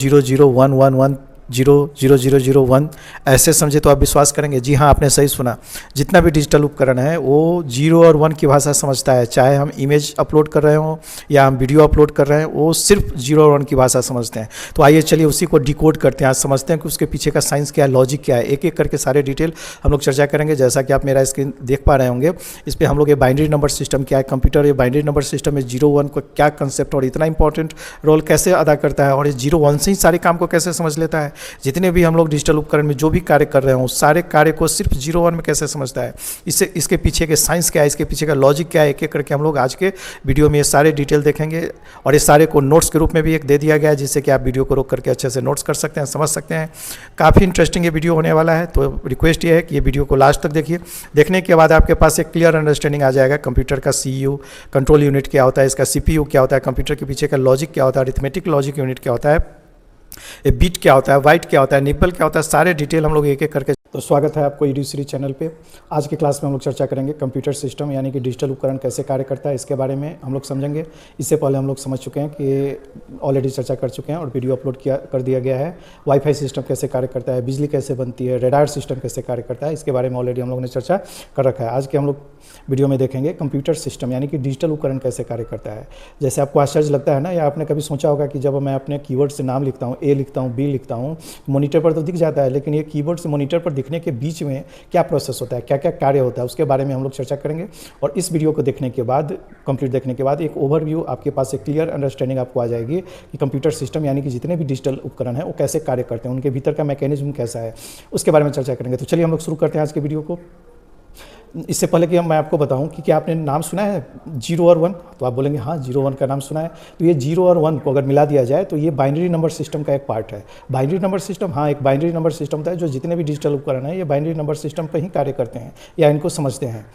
00111000001 ऐसे समझे तो आप विश्वास करेंगे। जी हाँ, आपने सही सुना। जितना भी डिजिटल उपकरण है वो 0 और 1 की भाषा समझता है। चाहे हम इमेज अपलोड कर रहे हों या हम वीडियो अपलोड कर रहे हैं, वो सिर्फ 0 और 1 की भाषा समझते हैं। तो आइए चलिए उसी को डिकोड करते हैं। आज समझते हैं कि उसके पीछे का साइंस क्या है, लॉजिक क्या है। एक एक करके सारे डिटेल हम लोग चर्चा करेंगे। जैसा कि आप मेरा स्क्रीन देख पा रहे होंगे, इस पर हम लोग ये बाइनरी नंबर सिस्टम क्या है, कंप्यूटर ये बाइनरी नंबर सिस्टम में 0-1 को क्या कंसेप्ट और इतना इंपॉर्टेंट रोल कैसे अदा करता है, और ये 0-1 से ही सारे काम को कैसे समझ लेता है। जितने भी हम लोग डिजिटल उपकरण में जो भी कार्य कर रहे हो, सारे कार्य को सिर्फ 0-1 में कैसे समझता है, इससे इसके पीछे के साइंस क्या है, इसके पीछे का लॉजिक क्या है, एक एक करके हम लोग आज के वीडियो में ये सारे डिटेल देखेंगे। और ये सारे को नोट्स के रूप में भी एक दे दिया गया है, जिससे कि आप वीडियो को रोक करके अच्छे से नोट्स कर सकते हैं, समझ सकते हैं। काफ़ी इंटरेस्टिंग ये वीडियो होने वाला है, तो रिक्वेस्ट ये है कि ये वीडियो को लास्ट तक देखिए। देखने के बाद आपके पास एक क्लियर अंडरस्टैंडिंग आ जाएगा कंप्यूटर का CPU कंट्रोल यूनिट क्या होता है, इसका CPU क्या होता है, कंप्यूटर के पीछे का लॉजिक क्या होता है, अरिथमेटिक लॉजिक यूनिट क्या होता है, ये बीट क्या होता है, वाइट क्या होता है, निपल क्या होता है, सारे डिटेल हम लोग एक एक करके। तो स्वागत है आपको EduSeries चैनल पे। आज की क्लास में हम लोग चर्चा करेंगे कंप्यूटर सिस्टम यानी कि डिजिटल उपकरण कैसे कार्य करता है, इसके बारे में हम लोग समझेंगे। इससे पहले हम लोग समझ चुके हैं कि ऑलरेडी चर्चा कर चुके हैं और वीडियो अपलोड कर दिया गया है। वाईफाई सिस्टम कैसे कार्य करता है, बिजली कैसे बनती है, रेडार सिस्टम कैसे कार्य करता है, इसके बारे में ऑलरेडी हम लोग ने चर्चा कर रखा है। आज के हम लोग वीडियो में देखेंगे कंप्यूटर सिस्टम यानी कि डिजिटल उपकरण कैसे कार्य करता है। जैसे आपको आश्चर्य लगता है ना, या आपने कभी सोचा होगा कि जब मैं अपने कीवर्ड से नाम लिखता हूँ, A लिखता हूँ, B लिखता हूँ, मॉनिटर पर तो दिख जाता है, लेकिन ये कीबोर्ड से मॉनिटर पर दिखने के बीच में क्या प्रोसेस होता है, क्या क्या कार्य होता है, उसके बारे में हम लोग चर्चा करेंगे। और इस वीडियो को देखने के बाद, कंप्लीट देखने के बाद, एक ओवरव्यू आपके पास एक क्लियर अंडरस्टैंडिंग आपको आ जाएगी कि कंप्यूटर सिस्टम यानी कि जितने भी डिजिटल उपकरण हैं वो कैसे कार्य करते हैं, उनके भीतर का मैकेनिज्म कैसा है, उसके बारे में चर्चा करेंगे। तो चलिए हम लोग शुरू करते हैं आज के वीडियो को। इससे पहले कि मैं आपको बताऊं कि क्या आपने नाम सुना है 0 और 1, तो आप बोलेंगे हाँ 0-1 का नाम सुना है। तो ये 0 और 1 को अगर मिला दिया जाए तो ये बाइनरी नंबर सिस्टम का एक पार्ट है। बाइनरी नंबर सिस्टम, हाँ, एक बाइनरी नंबर सिस्टम होता है जो जितने भी डिजिटल उपकरण हैं ये बाइनरी नंबर सिस्टम पर ही कार्य करते हैं या इनको समझते हैं।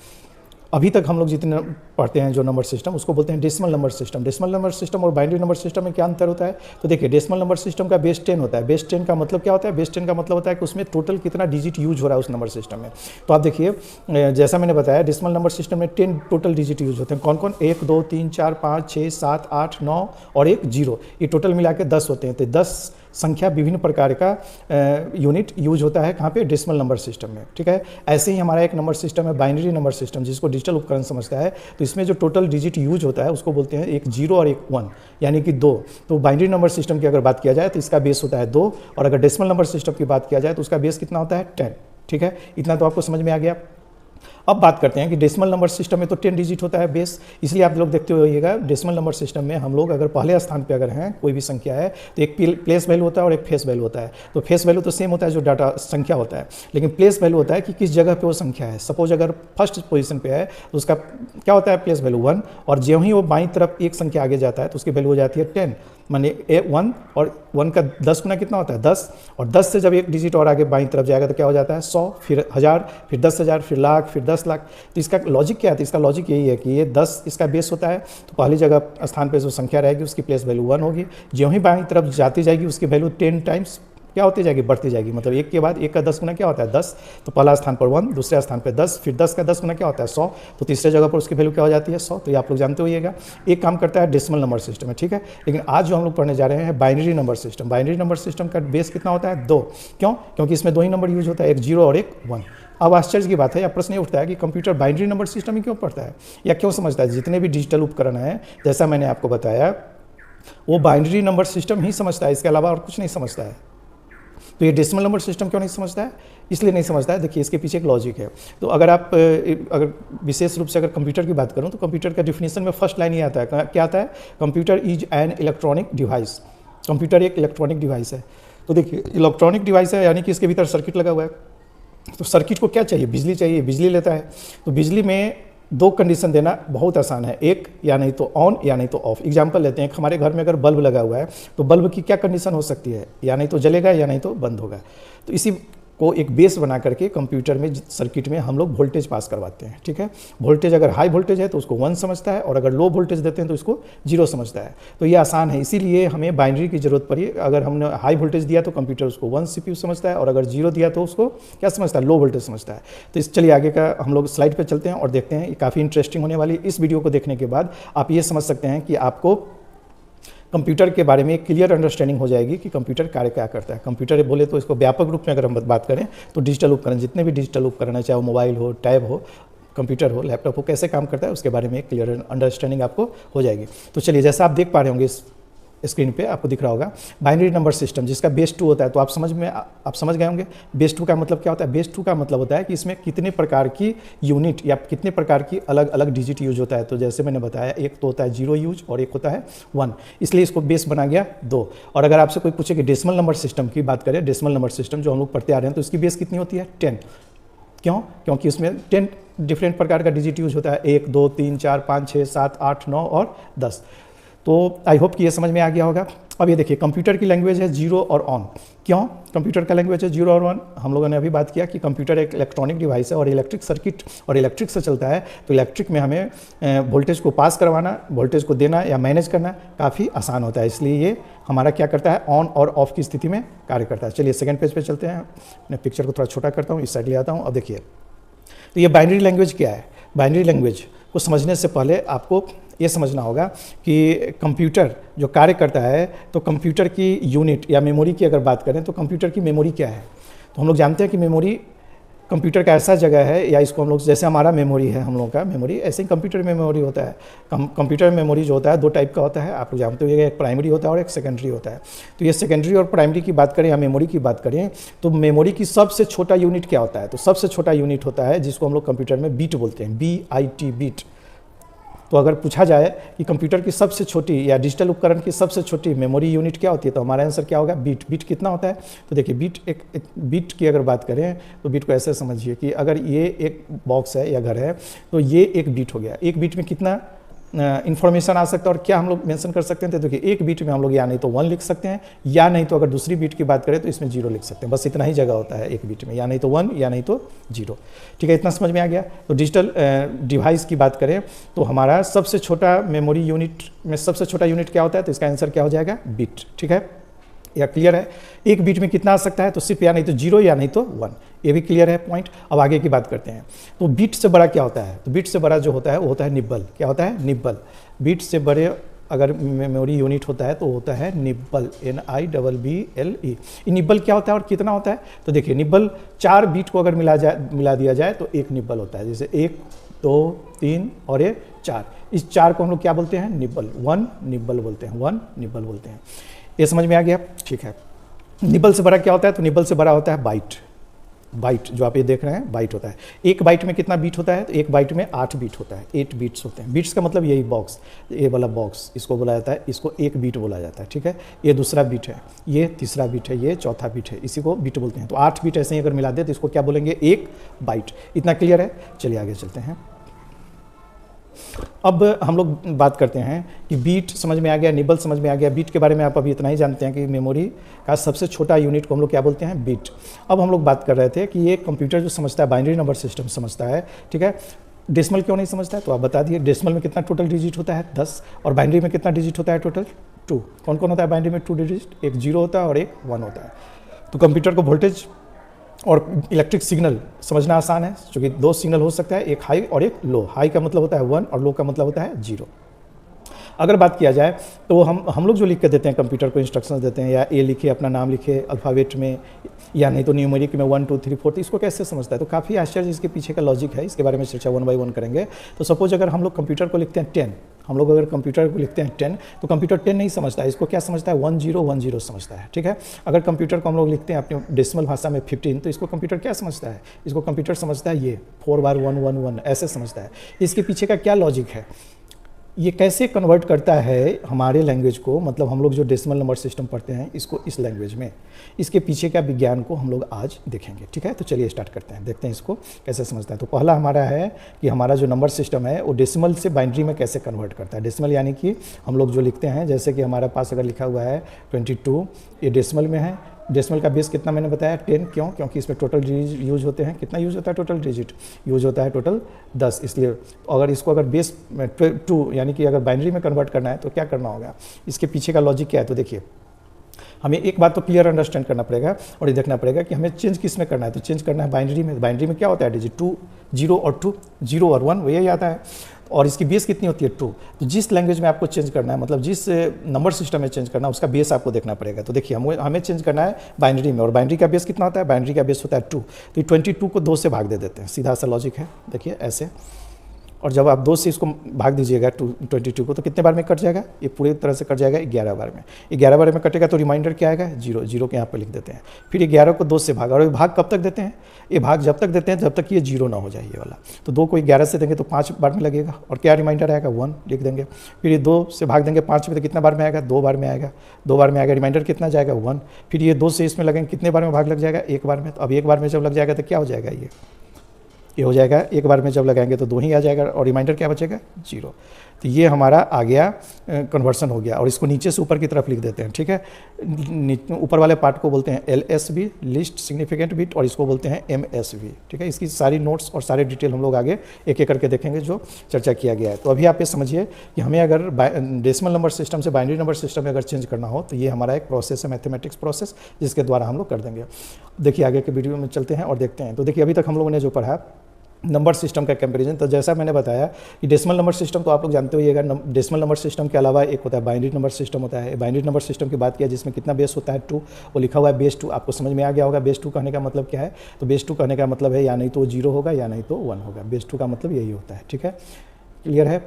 अभी तक हम लोग जितने पढ़ते हैं जो नंबर सिस्टम, उसको बोलते हैं decimal number system. Decimal number system और बाइनरी नंबर सिस्टम में क्या अंतर होता है, तो देखिए डेसिमल नंबर सिस्टम का बेस 10 होता है। बेस 10 का मतलब क्या होता है, बेस 10 का मतलब होता है कि उसमें टोटल कितना डिजिट यूज हो रहा है उस नंबर सिस्टम में। तो आप देखिए जैसा मैंने बताया डेसिमल नंबर सिस्टम में 10 टोटल डिजिट यूज होते हैं। कौन कौन, 1 2 3 4 5 6 7 8 9 और एक 0, ये टोटल मिला के 10 होते हैं। तो 10 संख्या विभिन्न प्रकार का यूनिट यूज होता है कहाँ पे, डेसिमल नंबर सिस्टम में, ठीक है। ऐसे ही हमारा एक नंबर सिस्टम है बाइनरी नंबर सिस्टम, जिसको डिजिटल उपकरण समझता है। तो इसमें जो टोटल डिजिट यूज होता है उसको बोलते हैं एक 0 और एक 1 यानी कि 2। तो बाइनरी नंबर सिस्टम की अगर बात किया जाए तो इसका बेस होता है 2, और अगर डेसिमल नंबर सिस्टम की बात किया जाए तो उसका बेस कितना होता है 10, ठीक है। इतना तो आपको समझ में आ गया। अब बात करते हैं कि डेसिमल नंबर सिस्टम में तो 10 डिजिट होता है बेस, इसलिए आप लोग देखते होइएगा डेसिमल नंबर सिस्टम में हम लोग अगर पहले स्थान पे अगर हैं कोई भी संख्या है तो एक प्लेस वैल्यू होता है और एक फेस वैल्यू होता है। तो फेस वैल्यू तो सेम होता है जो डाटा संख्या होता है, लेकिन प्लेस वैल्यू होता है कि किस जगह पे वो संख्या है। सपोज अगर फर्स्ट पोजीशन पे है तो उसका क्या होता है, प्लेस वैल्यू 1, और ज्यों ही वो बाईं तरफ एक संख्या आगे जाता है तो उसकी वैल्यू हो जाती है 10, माने 1, और 1 का 10 गुना कितना होता है 10, और 10 से जब एक डिजिट और आगे बाईं तरफ जाएगा तो क्या हो जाता है 100, फिर 1000, फिर 10,000, फिर लाख, फिर 10 लाख। तो इसका लॉजिक क्या है, तो इसका लॉजिक यही है कि ये 10 इसका बेस होता है। तो पहली जगह स्थान पे जो संख्या रहेगी उसकी प्लेस वैल्यू 1 होगी, ज्यों ही बाईं तरफ जाती जाएगी उसकी वैल्यू 10 टाइम्स क्या होती जाएगी, बढ़ती जाएगी। मतलब एक के बाद एक का 10 गुना क्या होता है 10, तो पहला स्थान पर 1, दूसरे स्थान पर 10, फिर 10 का 10 गुना क्या होता है 100, तो तीसरे जगह पर उसकी वैल्यू क्या हो जाती है 100। तो ये आप लोग जानते होइएगा। एक काम करता है डेसिमल नंबर सिस्टम है, ठीक है। लेकिन आज जो हम लोग पढ़ने जा रहे हैं binary number system. Binary number system का बेस कितना होता है 2, क्यों, क्योंकि इसमें 2 ही नंबर यूज होता है, एक 0 और एक 1। अब आश्चर्य की बात है या प्रश्न ये उठता है कि कंप्यूटर बाइनरी नंबर सिस्टम ही क्यों पढ़ता है या क्यों समझता है। जितने भी डिजिटल उपकरण हैं, जैसा मैंने आपको बताया, वो बाइनरी नंबर सिस्टम ही समझता है, इसके अलावा और कुछ नहीं समझता है। तो ये डेसिमल नंबर सिस्टम क्यों नहीं समझता है, इसलिए नहीं समझता है। देखिए इसके पीछे एक लॉजिक है। तो अगर आप अगर विशेष रूप से अगर कंप्यूटर की बात करूं तो कंप्यूटर का डिफिनीशन में फर्स्ट लाइन ये आता है, क्या आता है, computer is an electronic device. Computer एक इलेक्ट्रॉनिक डिवाइस है। तो देखिए इलेक्ट्रॉनिक डिवाइस है यानी कि इसके भीतर सर्किट लगा हुआ है। तो सर्किट को क्या चाहिए, बिजली चाहिए, बिजली लेता है। तो बिजली में 2 कंडीशन देना बहुत आसान है, एक या नहीं तो ऑन या नहीं तो ऑफ। एग्जांपल लेते हैं, हमारे घर में अगर बल्ब लगा हुआ है तो बल्ब की क्या कंडीशन हो सकती है, या नहीं तो जलेगा या नहीं तो बंद होगा। तो इसी को एक बेस बना करके कंप्यूटर में सर्किट में हम लोग वोल्टेज पास करवाते हैं, ठीक है। वोल्टेज अगर हाई वोल्टेज है तो उसको 1 समझता है, और अगर लो वोल्टेज देते हैं तो इसको 0 समझता है। तो ये आसान है, इसीलिए हमें बाइनरी की जरूरत पड़ी। अगर हमने हाई वोल्टेज दिया तो कंप्यूटर उसको 1 CPU समझता है, और अगर 0 दिया तो उसको क्या समझता है, लो वोल्टेज समझता है। तो इस चलिए आगे का हम लोग स्लाइड पर चलते हैं और देखते हैं। ये काफ़ी इंटरेस्टिंग होने वाली। इस वीडियो को देखने के बाद आप ये समझ सकते हैं कि आपको कंप्यूटर के बारे में एक क्लियर अंडरस्टैंडिंग हो जाएगी कि कंप्यूटर कार्य क्या करता है। कंप्यूटर बोले तो इसको व्यापक रूप में अगर हम बात करें तो डिजिटल उपकरण, जितने भी डिजिटल उपकरण है, चाहे वो मोबाइल हो, टैब हो, कंप्यूटर हो, लैपटॉप हो, कैसे काम करता है उसके बारे में एक क्लियर अंडरस्टैंडिंग आपको हो जाएगी। तो चलिए, जैसा आप देख पा रहे होंगे इस स्क्रीन पे आपको दिख रहा होगा बाइनरी नंबर सिस्टम, जिसका बेस 2 होता है। तो आप समझ गए होंगे बेस 2 का मतलब क्या होता है। बेस 2 का मतलब होता है कि इसमें कितने प्रकार की यूनिट या कितने प्रकार की अलग अलग डिजिट यूज होता है। तो जैसे मैंने बताया, एक तो होता है 0 यूज और एक होता है 1, इसलिए इसको बेस बना गया 2। और अगर आपसे कोई पूछे कि डेसिमल नंबर सिस्टम की बात करें, डेसिमल नंबर सिस्टम जो हम लोग पढ़ते आ रहे हैं, तो इसकी बेस कितनी होती है 10। क्यों? क्योंकि उसमें 10 डिफरेंट प्रकार का डिजिट यूज होता है, 1 2 3 4 5 6 7 8 9 और 10। तो आई होप कि ये समझ में आ गया होगा। अब ये देखिए, कंप्यूटर की लैंग्वेज है 0 और ऑन। क्यों कंप्यूटर का लैंग्वेज है 0 और 1? हम लोगों ने अभी बात किया कि कंप्यूटर एक इलेक्ट्रॉनिक डिवाइस है और इलेक्ट्रिक सर्किट और इलेक्ट्रिक से चलता है। तो इलेक्ट्रिक में हमें वोल्टेज को पास करवाना, वोल्टेज को देना या मैनेज करना काफ़ी आसान होता है, इसलिए ये हमारा क्या करता है, ऑन और ऑफ की स्थिति में कार्य करता है। चलिए सेकेंड पेज पे चलते हैं। मैं पिक्चर को थोड़ा छोटा करता हूँ, इस साइड ले आता हूँ। अब देखिए, तो ये बाइनरी लैंग्वेज क्या है। बाइनरी लैंग्वेज को समझने से पहले आपको ये समझना होगा कि कंप्यूटर जो कार्य करता है, तो कंप्यूटर की यूनिट या मेमोरी की अगर बात करें तो कंप्यूटर की मेमोरी क्या है। तो हम लोग जानते हैं कि मेमोरी कंप्यूटर का ऐसा जगह है, या इसको हम लोग, जैसे हमारा मेमोरी है हम लोग का मेमोरी, ऐसे ही कंप्यूटर में मेमोरी होता है। कंप्यूटर में मेमोरी जो होता है 2 टाइप का होता है, आप लोग जानते हो, एक प्राइमरी होता है और एक सेकेंडरी होता है। तो ये सेकेंडरी और प्राइमरी की बात करें या मेमोरी की बात करें, तो मेमोरी की सबसे छोटा यूनिट क्या होता है। तो सबसे छोटा यूनिट होता है जिसको हम लोग कंप्यूटर में बीट बोलते हैं, BIT, बीट। तो अगर पूछा जाए कि कंप्यूटर की सबसे छोटी या डिजिटल उपकरण की सबसे छोटी मेमोरी यूनिट क्या होती है, तो हमारा आंसर क्या होगा, बीट। बीट कितना होता है? तो देखिए, बीट एक बीट की अगर बात करें तो बीट को ऐसे समझिए कि अगर ये एक बॉक्स है या घर है, तो ये एक बीट हो गया। एक बीट में कितना इन्फॉर्मेशन आ सकता है और क्या हम लोग मेंशन कर सकते हैं। तो देखिए, एक बीट में हम लोग या नहीं तो 1 लिख सकते हैं, या नहीं तो अगर दूसरी बीट की बात करें तो इसमें 0 लिख सकते हैं। बस इतना ही जगह होता है एक बीट में, या नहीं तो 1 या नहीं तो 0। ठीक है, इतना समझ में आ गया। तो डिजिटल डिवाइस की बात करें तो हमारा सबसे छोटा मेमोरी यूनिट में सबसे छोटा यूनिट क्या होता है, तो इसका आंसर क्या हो जाएगा, बीट। ठीक है, या क्लियर है। एक बीट में कितना आ सकता है, तो सिर्फ या नहीं तो 0 या नहीं तो 1, ये भी क्लियर है पॉइंट। अब आगे की बात करते हैं। तो बीट से बड़ा क्या होता है, तो बीट से बड़ा जो होता है वो होता है निब्बल। क्या होता है, निब्बल। बीट से बड़े अगर मेमोरी यूनिट होता है तो होता है निब्बल, NIBBLE। निब्बल क्या होता है और कितना होता है, तो देखिए, निब्बल 4 बीट को अगर मिला दिया जाए तो एक निब्बल होता है। जैसे 1 2 3 और ये 4, इस 4 को हम लोग क्या बोलते हैं, निब्बल। 1 निब्बल बोलते हैं, 1 निब्बल बोलते हैं। ये समझ में आ गया। ठीक है, निब्बल से बड़ा क्या होता है, तो निब्बल से बड़ा होता है बाइट। बाइट जो आप ये देख रहे हैं, बाइट होता है। एक बाइट में कितना बीट होता है, तो एक बाइट में 8 बीट होता है, 8 बीट्स होते हैं। बीट्स का मतलब यही बॉक्स, ये वाला बॉक्स इसको बोला जाता है, इसको एक बीट बोला जाता है। ठीक है, ये दूसरा बीट है, ये तीसरा बीट है, ये चौथा बीट है, इसी को बीट बोलते हैं। तो 8 बीट ऐसे ही अगर मिला दे तो इसको क्या बोलेंगे, एक बाइट। इतना क्लियर है। चलिए आगे चलते हैं। अब हम लोग बात करते हैं कि बीट समझ में आ गया, निब्बल समझ में आ गया। बीट के बारे में आप अभी इतना ही जानते हैं कि मेमोरी का सबसे छोटा यूनिट को हम लोग क्या बोलते हैं, बीट। अब हम लोग बात कर रहे थे कि ये कंप्यूटर जो समझता है, बाइनरी नंबर सिस्टम समझता है। ठीक है, डेसिमल क्यों नहीं समझता है, तो आप बता दिए। डेसिमल में कितना टोटल डिजिट होता है, 10, और बाइनरी में कितना डिजिट होता है टोटल, 2। कौन कौन होता है बाइनरी में 2 डिजिट, एक 0 होता है और एक 1 होता है। तो कंप्यूटर को वोल्टेज और इलेक्ट्रिक सिग्नल समझना आसान है, क्योंकि 2 सिग्नल हो सकता है, एक हाई और एक लो। हाई का मतलब होता है 1 और लो का मतलब होता है 0। अगर बात किया जाए तो हम लोग जो लिख के देते हैं कंप्यूटर को, इंस्ट्रक्शंस देते हैं, या ए लिखे, अपना नाम लिखे अल्फ़ाबेट में, या नहीं तो न्यूमेरिक में 1 2 3 4, तो इसको कैसे समझता है, तो काफ़ी आश्चर्य इसके पीछे का लॉजिक है। इसके बारे में चर्चा 1 बाय 1 करेंगे। तो सपोज अगर हम लोग कंप्यूटर को लिखते हैं 10, हम लोग अगर कंप्यूटर को लिखते हैं 10, तो कंप्यूटर 10 नहीं समझता है, इसको क्या समझता है, 1 0 1 0 समझता है। ठीक है, अगर कंप्यूटर को हम लोग लिखते हैं अपने डेसिमल भाषा में 15, तो इसको कंप्यूटर क्या समझता है, इसको कंप्यूटर समझता है ये 4 बार 1 1 1 ऐसे समझता है। इसके पीछे का क्या लॉजिक है, ये कैसे कन्वर्ट करता है हमारे लैंग्वेज को, मतलब हम लोग जो डेसिमल नंबर सिस्टम पढ़ते हैं इसको इस लैंग्वेज में, इसके पीछे का विज्ञान को हम लोग आज देखेंगे। ठीक है, तो चलिए स्टार्ट करते हैं, देखते हैं इसको कैसे समझता है। तो पहला हमारा है कि हमारा जो नंबर सिस्टम है वो डेसिमल से बाइनरी में कैसे कन्वर्ट करता है। डेसिमल यानी कि हम लोग जो लिखते हैं, जैसे कि हमारे पास अगर लिखा हुआ है 22, ये डेसिमल में है। डेसिमल का बेस कितना मैंने बताया, 10। क्यों, क्योंकि इसमें टोटल डिजिट यूज होते हैं। कितना यूज होता है, टोटल डिजिट यूज होता है टोटल 10। इसलिए अगर इसको अगर बेस 2 यानी कि अगर बाइनरी में कन्वर्ट करना है तो क्या करना होगा, इसके पीछे का लॉजिक क्या है। तो देखिए, हमें एक बात तो क्लियर अंडरस्टैंड करना पड़ेगा और ये देखना पड़ेगा कि हमें चेंज किस में करना है। तो चेंज करना है बाइनरी में। बाइनरी में क्या होता है, डिजिट 2 0 और 2, 0 और 1 वही आता है। और इसकी बेस कितनी होती है 2। तो जिस लैंग्वेज में आपको चेंज करना है, मतलब जिस नंबर सिस्टम में चेंज करना है, उसका बेस आपको देखना पड़ेगा। तो देखिए हमें चेंज करना है बाइनरी में, और बाइनरी का बेस कितना होता है, बाइनरी का बेस होता है 2। तो 22 को 2 से भाग दे देते हैं, सीधा सा लॉजिक है, देखिए ऐसे। और जब आप 2 से इसको भाग दीजिएगा 22 को, तो कितने बार में कट जाएगा, ये पूरी तरह से कट जाएगा 11 बार में। 11 बार में कटेगा तो रिमाइंडर क्या आएगा, 0। 0 के यहाँ पर लिख देते हैं। फिर 11 को 2 से भाग, और ये भाग कब तक देते हैं, ये भाग जब तक देते हैं जब तक ये 0 ना हो जाए ये वाला। तो 2 को 11 से देंगे तो 5 बार में लगेगा, और क्या रिमाइंडर आएगा 1 लिख देंगे। फिर ये 2 से भाग देंगे 5 में, तो कितना बार में आएगा, 2 बार में आएगा। 2 बार में आएगा, रिमाइंडर कितना जाएगा 1। फिर ये 2 से इसमें लगेंगे, कितने बार में भाग लग जाएगा, 1 बार में। तो अब 1 बार में जब लग जाएगा तो क्या हो जाएगा, ये हो जाएगा। 1 बार में जब लगाएंगे तो 2 ही आ जाएगा, और रिमाइंडर क्या बचेगा 0। तो ये हमारा आ गया, कन्वर्सन हो गया। और इसको नीचे से ऊपर की तरफ लिख देते हैं, ठीक है। ऊपर वाले पार्ट को बोलते हैं LSB, लिस्ट सिग्निफिकेंट बिट, और इसको बोलते हैं MSB, ठीक है। इसकी सारी नोट्स और सारे डिटेल हम लोग आगे एक एक करके देखेंगे जो चर्चा किया गया है। तो अभी आप ये समझिए कि हमें अगर डेसिमल नंबर सिस्टम से बाइनरी नंबर सिस्टम में अगर चेंज करना हो तो ये हमारा एक प्रोसेस है, मैथमेटिक्स प्रोसेस, जिसके द्वारा हम लोग कर देंगे। देखिए आगे के वीडियो में चलते हैं और देखते हैं। तो देखिए अभी तक हम लोगों ने जो पढ़ा नंबर सिस्टम का कंपैरिजन, तो जैसा मैंने बताया कि डेसिमल नंबर सिस्टम तो आप लोग जानते होइएगा। डेसिमल नंबर सिस्टम के अलावा एक होता है बाइनरी नंबर सिस्टम होता है। बाइनरी नंबर सिस्टम की बात किया जिसमें कितना बेस होता है 2, वो लिखा हुआ है बेस 2। आपको समझ में आ गया होगा बेस 2 कहने का मतलब क्या है। तो बेस 2 कहने का मतलब है या नहीं तो 0 होगा या नहीं तो 1 होगा। बेस 2 का मतलब यही होता है, ठीक है, क्लियर है।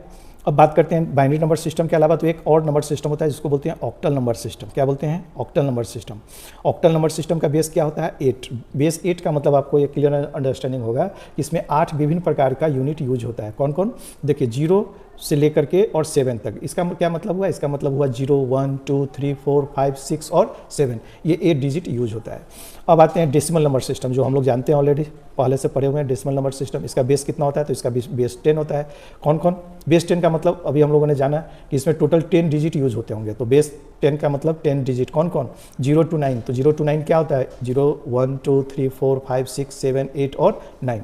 अब बात करते हैं बाइनरी नंबर सिस्टम के अलावा तो एक और नंबर सिस्टम होता है जिसको बोलते हैं ऑक्टल नंबर सिस्टम। क्या बोलते हैं, octal number system. Octal number system का बेस क्या होता है 8। बेस 8 का मतलब आपको एक क्लियर अंडरस्टैंडिंग होगा कि इसमें 8 विभिन्न प्रकार का यूनिट यूज होता है। कौन कौन, देखिए 0 से लेकर के और 7 तक। इसका क्या मतलब हुआ, इसका मतलब हुआ 0, 1, 2, 3, 4, 5, 6 और 7, ये 8 डिजिट यूज होता है। अब आते हैं डेसिमल नंबर सिस्टम, जो हम लोग जानते हैं ऑलरेडी, पहले से पढ़े हुए हैं डेसिमल नंबर सिस्टम। इसका बेस कितना होता है, तो इसका बेस 10 होता है। कौन कौन, बेस 10 का मतलब अभी हम लोगों ने जाना कि इसमें टोटल 10 डिजिट यूज होते होंगे। तो बेस 10 का मतलब 10 डिजिट कौन कौन, 0 to 9। तो 0 to 9 क्या होता है, 0, 1, 2, 3, 4, 5, 6, 7, 8 और 9।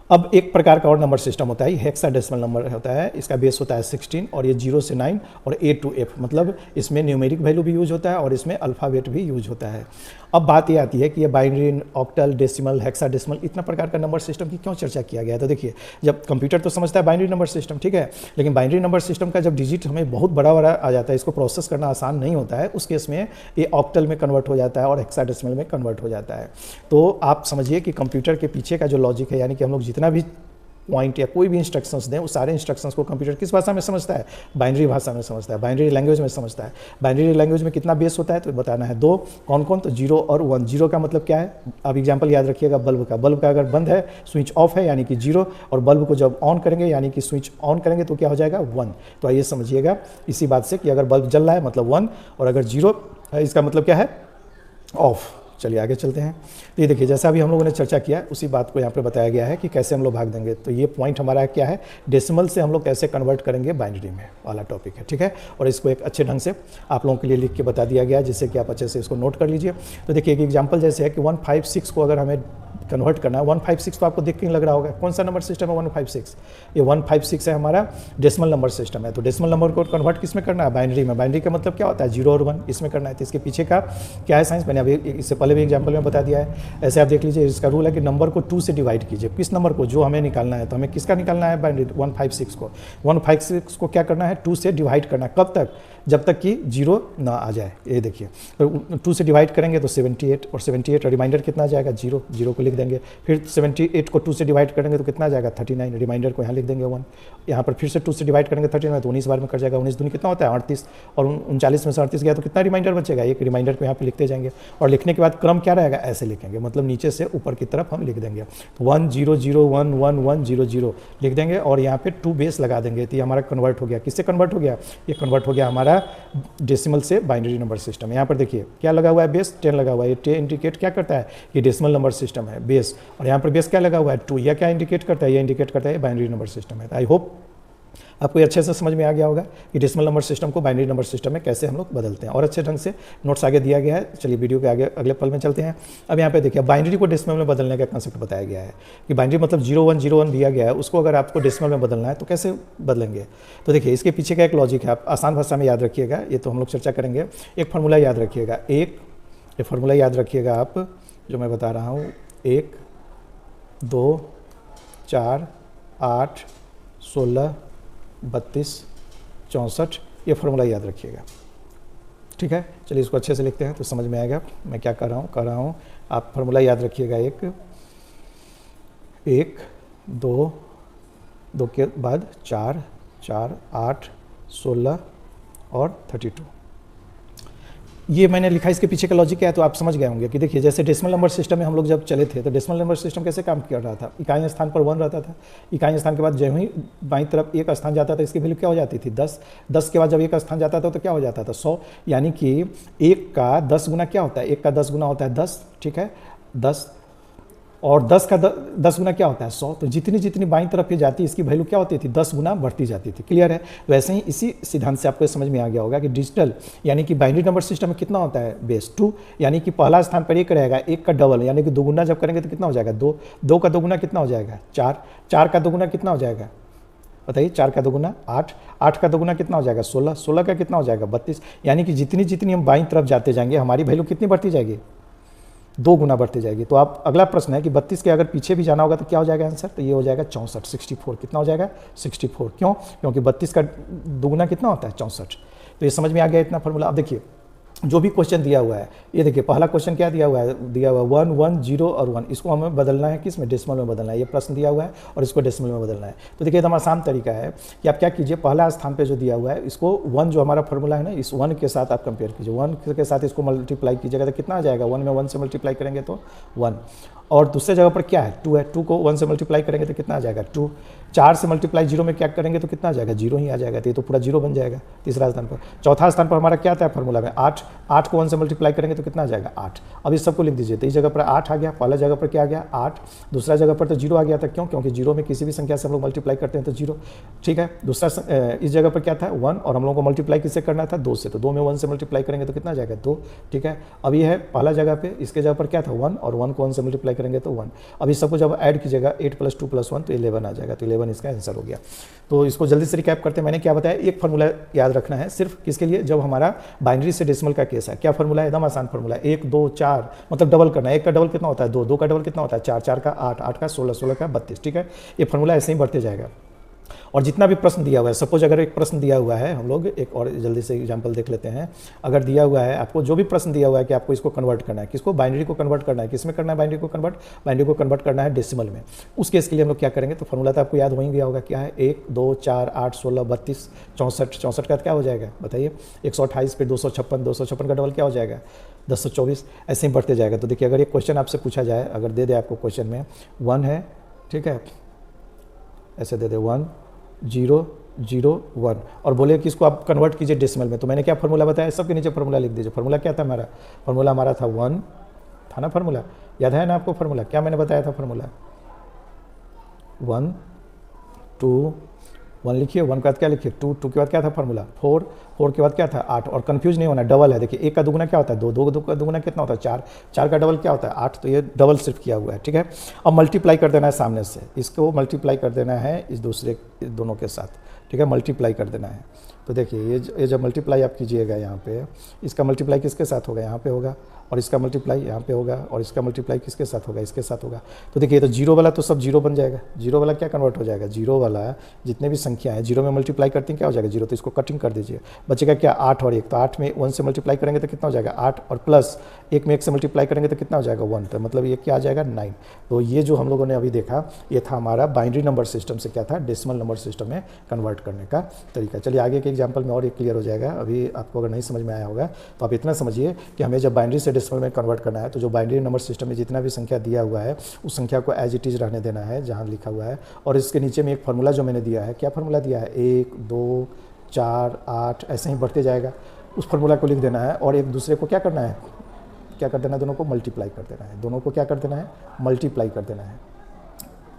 अब एक प्रकार का और नंबर सिस्टम होता है, ये हेक्साडेसिमल नंबर होता है। इसका बेस होता है 16, और ये 0 से 9 और A to F, मतलब इसमें न्यूमेरिक वैल्यू भी यूज होता है और इसमें अल्फ़ाबेट भी यूज होता है। अब बात ये आती है कि ये बाइनरी, ऑक्टल, डेसिमल, हेक्साडेसिमल, इतना प्रकार का नंबर सिस्टम की क्यों चर्चा किया गया है। तो देखिए जब कंप्यूटर तो समझता है बाइनरी नंबर सिस्टम, ठीक है, लेकिन बाइनरी नंबर सिस्टम का जब डिजिट हमें बहुत बड़ा बड़ा आ जाता है, इसको प्रोसेस करना आसान नहीं होता है, उस केस में ये ऑक्टल में कन्वर्ट हो जाता है और हेक्साडेसिमल में कन्वर्ट हो जाता है। तो आप समझिए कि कंप्यूटर के पीछे का जो लॉजिक है, यानी कि हम लोग जितना भी पॉइंट या कोई भी इंस्ट्रक्शंस दें, उस सारे इंस्ट्रक्शंस को कंप्यूटर किस भाषा में समझता है, बाइनरी भाषा में समझता है, बाइनरी लैंग्वेज में समझता है। बाइनरी लैंग्वेज में कितना बेस होता है तो बताना है 2। कौन कौन, तो 0 और 1। 0 का मतलब क्या है, अब एग्जांपल याद रखिएगा बल्ब का। बल्ब का अगर बंद है, स्विच ऑफ है, यानी कि 0, और बल्ब को जब ऑन करेंगे यानी कि स्विच ऑन करेंगे तो क्या हो जाएगा 1। तो आइए समझिएगा इसी बात से कि अगर बल्ब जल रहा है मतलब 1, और अगर 0 है इसका मतलब क्या है, ऑफ। चलिए आगे चलते हैं। तो ये देखिए जैसा भी हम लोगों ने चर्चा किया उसी बात को यहाँ पे बताया गया है कि कैसे हम लोग भाग देंगे। तो ये पॉइंट हमारा क्या है, डेसिमल से हम लोग कैसे कन्वर्ट करेंगे बाइनरी में वाला टॉपिक है, ठीक है। और इसको एक अच्छे ढंग से आप लोगों के लिए लिख के बता दिया गया है, जिससे कि आप अच्छे से इसको नोट कर लीजिए। तो देखिए एक एग्जाम्पल जैसे है कि 156 को अगर हमें कन्वर्ट करना है, 156 तो आपको देख के लग रहा होगा कौन सा नंबर सिस्टम है 156। ये 156 है हमारा डेसिमल नंबर सिस्टम है। तो डेसिमल नंबर को कन्वर्ट किस में करना है, बाइनरी में। बाइनरी का मतलब क्या होता है, 0 और 1, इसमें करना है। तो इसके पीछे का क्या है साइंस, मैंने अभी इससे पहले भी एग्जाम्पल में बता दिया है। ऐसे आप देख लीजिए, इसका रूल है कि नंबर को 2 से डिवाइड कीजिए। किस नंबर को, जो हमें निकालना है, तो हमें किसका निकालना है, बाइनरी 156 को। 156 को क्या करना है, 2 से डिवाइड करना है। कब तक, जब तक कि 0 ना आ जाए। ये देखिए तो 2 से डिवाइड करेंगे तो 78, और 78 रिमाइंडर कितना आ जाएगा 0, 0 को लिख देंगे। फिर 78 को 2 से डिवाइड करेंगे तो कितना आ जाएगा 39, रिमाइंडर को यहाँ लिख देंगे 1। यहाँ पर फिर से 2 से डिवाइड करेंगे 39, तो 19 बार में कट जाएगा। 19 दूनी कितना होता है 38, और 39 में से 38 गया तो कितना रिमाइंडर बचेगा, एक रिमाइंडर को यहाँ पे लिखते जाएंगे। और लिखने के बाद क्रम क्या रहेगा, ऐसे लिखेंगे, मतलब नीचे से ऊपर की तरफ हम लिख देंगे। तो 1 0 0 1 1 1 0 0 लिख देंगे, और यहाँ पे 2 बेस लगा देंगे। तो ये हमारा कन्वर्ट हो गया, किससे कन्वर्ट हो गया, ये कन्वर्ट हो गया हमारा डेसिमल से बाइनरी नंबर सिस्टम। यहाँ पर देखिए क्या लगा हुआ है, बेस 10 लगा हुआ है। ये 10 इंडिकेट क्या करता है, ये डेसिमल नंबर सिस्टम है बेस, और यहाँ पर बेस क्या लगा हुआ है 2। यह क्या इंडिकेट करता है, ये इंडिकेट करता है बाइनरी नंबर सिस्टम है। आई होप आपको अच्छे से समझ में आ गया होगा कि डेसिमल नंबर सिस्टम को बाइनरी नंबर सिस्टम में कैसे हम लोग बदलते हैं, और अच्छे ढंग से नोट्स आगे दिया गया है। चलिए वीडियो के आगे अगले पल में चलते हैं। अब यहाँ पे देखिए बाइनरी को डेसिमल में बदलने का कंसेप्ट बताया गया है कि बाइनरी मतलब 0101 दिया गया है, उसको अगर आपको डेसिमल में बदलना है तो कैसे बदलेंगे। तो देखिए इसके पीछे का एक लॉजिक है, आप आसान भाषा में याद रखिएगा, ये तो हम लोग चर्चा करेंगे। एक फार्मूला याद रखिएगा, ये फार्मूला याद रखिएगा आप, जो मैं बता रहा हूँ, 1 2 4 8 16, 32, 64, ये फार्मूला याद रखिएगा। ठीक है, चलिए इसको अच्छे से लिखते हैं तो समझ में आएगा मैं क्या कर रहा हूँ। आप फार्मूला याद रखिएगा। एक, दो के बाद 4, 8, 16 और 32। ये मैंने लिखा, इसके पीछे का लॉजिक क्या है तो आप समझ गए होंगे कि देखिए जैसे डेसिमल नंबर सिस्टम में हम लोग जब चले थे तो डेसिमल नंबर सिस्टम कैसे काम कर रहा था। इकाई स्थान पर 1 रहता था, इकाई स्थान के बाद जब ही बाईं तरफ एक स्थान जाता था इसकी वैल्यू क्या हो जाती थी 10, 10 के बाद जब एक स्थान जाता था तो क्या हो जाता था 100, यानी कि 1 का 10 गुना क्या होता है, 1 का 10 गुना होता है 10। ठीक है, 10 और 10 का 10 गुना क्या होता है 100। तो जितनी जितनी बाईं तरफ ये जाती है इसकी वैल्यू क्या होती थी 10 गुना बढ़ती जाती थी। क्लियर है। वैसे ही इसी सिद्धांत से आपको समझ में आ गया होगा कि डिजिटल यानी कि बाइनरी नंबर सिस्टम में कितना होता है बेस 2, यानी कि पहला स्थान पर 1 रहेगा, 1 का डबल यानी कि 2 गुना जब करेंगे तो कितना हो जाएगा 2, 2 का 2 गुना कितना हो जाएगा 4, 4 का 2 गुना कितना हो जाएगा बताइए, 4 का 2 गुना 8, 8 का 2 गुना कितना हो जाएगा 16, 16 का कितना हो जाएगा 32, यानी कि जितनी जितनी हम बाईं तरफ जाते जाएंगे हमारी वैल्यू कितनी बढ़ती जाएगी 2 गुना बढ़ती जाएगी। तो आप अगला प्रश्न है कि 32 के अगर पीछे भी जाना होगा तो क्या हो जाएगा आंसर, तो ये हो जाएगा 64, 64। कितना हो जाएगा 64, क्यों, क्योंकि 32 का 2 गुना कितना होता है 64। तो ये समझ में आ गया इतना फॉर्मूला। अब देखिए जो भी क्वेश्चन दिया हुआ है, ये देखिए पहला क्वेश्चन क्या दिया हुआ है 1, 1, 0 और 1, इसको हमें बदलना है किस में, डेसिमल में बदलना है। ये प्रश्न दिया हुआ है और इसको डेसिमल में बदलना है। तो देखिए एकदम आसान तरीका है कि आप क्या कीजिए, पहला स्थान पे जो दिया हुआ है इसको 1 जो हमारा फॉर्मूला है ना, इस 1 के साथ आप कंपेयर कीजिए, 1 के साथ इसको मल्टीप्लाई कीजिएगा तो कितना आ जाएगा, 1 में 1 से मल्टीप्लाई करेंगे तो 1, और दूसरे जगह पर क्या है 2 है, 2 को 1 से मल्टीप्लाई करेंगे तो कितना आ जाएगा 2, 4 से मल्टीप्लाई 0 में क्या करेंगे तो कितना आ जाएगा 0 ही आ जाएगा, तो ये तो पूरा 0 बन जाएगा तीसरा स्थान पर। चौथा स्थान पर हमारा क्या था फॉर्मूला में 8, 8 को 1 से मल्टीप्लाई करेंगे तो कितना आ जाएगा 8। अब इस सबको लिख दीजिए, तो इस जगह पर 8 आ गया, पहला जगह पर क्या आ गया 8, दूसरा जगह पर तो 0 आ गया था, क्यों, क्योंकि 0 में किसी भी संख्या से हम लोग मल्टीप्लाई करते हैं तो 0। ठीक है, दूसरा इस जगह पर क्या था 1 और हम लोगों को मल्टीप्लाई किससे करना था 2 से, तो 2 में 1 से मल्टीप्लाई करेंगे तो कितना आ जाएगा 2। ठीक है, अब ये है पहला जगह पे, इसके जगह पर क्या था 1 और 1 को 1 से मल्टीप्लाई करेंगे तो 1। अब इस सबको जब ऐड कीजिएगा 8 + 2 + 1 तो 11 आ जाएगा, तो 11 इसका आंसर हो गया। तो इसको जल्दी से रिकैप करते हैं, मैंने क्या बताया, एक फार्मूला याद रखना है सिर्फ किसके लिए, जब हमारा बाइनरी से डेसिमल का केस है। क्या फार्मूला है, एकदम आसान फार्मूला है, 1, 2, 4 मतलब डबल करना है, 1 का डबल कितना होता है 2, 2 का डबल कितना होता है 4, 4 का 8, 8 का 16, 16 का 32। ठीक है, ये फार्मूला ऐसे ही बढ़ते जाएगा। और जितना भी प्रश्न दिया हुआ है, सपोज अगर एक प्रश्न दिया हुआ है, हम लोग एक और जल्दी से एग्जांपल देख लेते हैं। अगर दिया हुआ है आपको, जो भी प्रश्न दिया हुआ है कि आपको इसको कन्वर्ट करना है, किसको, बाइनरी को कन्वर्ट करना है, किसमें करना है बाइनरी को कन्वर्ट, बाइनरी को कन्वर्ट करना है डेसिमल में। उस केस के लिए हम लोग क्या करेंगे, तो फॉर्मूला तो आपको याद हो ही गया होगा, क्या है 1, 2, 4, 8, 16, 32, 64, 64 का क्या हो जाएगा बताइए 128, फिर 256, 256 का डबल क्या हो जाएगा 1024, ऐसे ही बढ़ते जाएगा। तो देखिए अगर एक क्वेश्चन आपसे पूछा जाए, अगर दे दे आपको क्वेश्चन में 1 है, ठीक है, ऐसे दे दे 1, 0, 0, 1 और बोले कि इसको आप कन्वर्ट कीजिए डेसिमल में, तो मैंने क्या फार्मूला बताया, सबके नीचे फार्मूला लिख दीजिए। फार्मूला क्या था हमारा, फार्मूला हमारा था 1 था ना, फार्मूला याद है ना आपको, फार्मूला क्या मैंने बताया था, फार्मूला 1, 2, 1 लिखिए, 1 के बाद क्या लिखिए 2, 2 के बाद क्या था फार्मूला 4, 4 के बाद क्या था 8, और कंफ्यूज नहीं होना, डबल है। देखिए 1 का 2 गुना क्या होता है 2, 2 का 2 गुना कितना होता है 4, 4 का डबल क्या होता है 8, तो ये डबल सिर्फ किया हुआ है। ठीक है, अब मल्टीप्लाई कर देना है सामने से, इसको मल्टीप्लाई कर देना है इस दूसरे दोनों के साथ। ठीक है, मल्टीप्लाई कर देना है। तो देखिए ये जब मल्टीप्लाई आप कीजिएगा यहाँ पे, इसका मल्टीप्लाई किसके साथ होगा यहाँ पे होगा, और इसका मल्टीप्लाई यहाँ पे होगा, और इसका मल्टीप्लाई किसके साथ होगा इसके साथ होगा। तो देखिए तो 0 वाला तो सब 0 बन जाएगा, 0 वाला क्या कन्वर्ट हो जाएगा, 0 वाला जितने भी संख्या है 0 में मल्टीप्लाई करते हैं क्या हो जाएगा 0, तो इसको कटिंग कर दीजिए, बचेगा क्या 8 और 1, तो 8 में 1 से मल्टीप्लाई करेंगे तो कितना हो जाएगा 8, और प्लस 1 में 1 से मल्टीप्लाई करेंगे तो कितना हो जाएगा 1, तो मतलब ये क्या आ जाएगा 9। तो ये जो हम लोगों ने अभी देखा ये था हमारा बाइनरी नंबर सिस्टम से क्या था डेसिमल नंबर सिस्टम में कन्वर्ट करने का तरीका। चलिए आगे के एग्जाम्पल में और एक क्लियर हो जाएगा। अभी आपको अगर नहीं समझ में आया होगा तो आप इतना समझिए कि हमें जब बाइनरी से डेसिमल में कन्वर्ट करना है तो जो बाइनरी नंबर सिस्टम में जितना भी संख्या दिया हुआ है उस संख्या को एज इट इज रहने देना है जहाँ लिखा हुआ है, और इसके नीचे में एक फार्मूला जो मैंने दिया है, क्या फार्मूला दिया है 1, 2, 4, 8 ऐसे ही बढ़ते जाएगा, उस फार्मूला को लिख देना है, और एक दूसरे को क्या करना है, क्या कर देना है, दोनों को मल्टीप्लाई कर देना है, दोनों को क्या कर देना है मल्टीप्लाई कर देना है।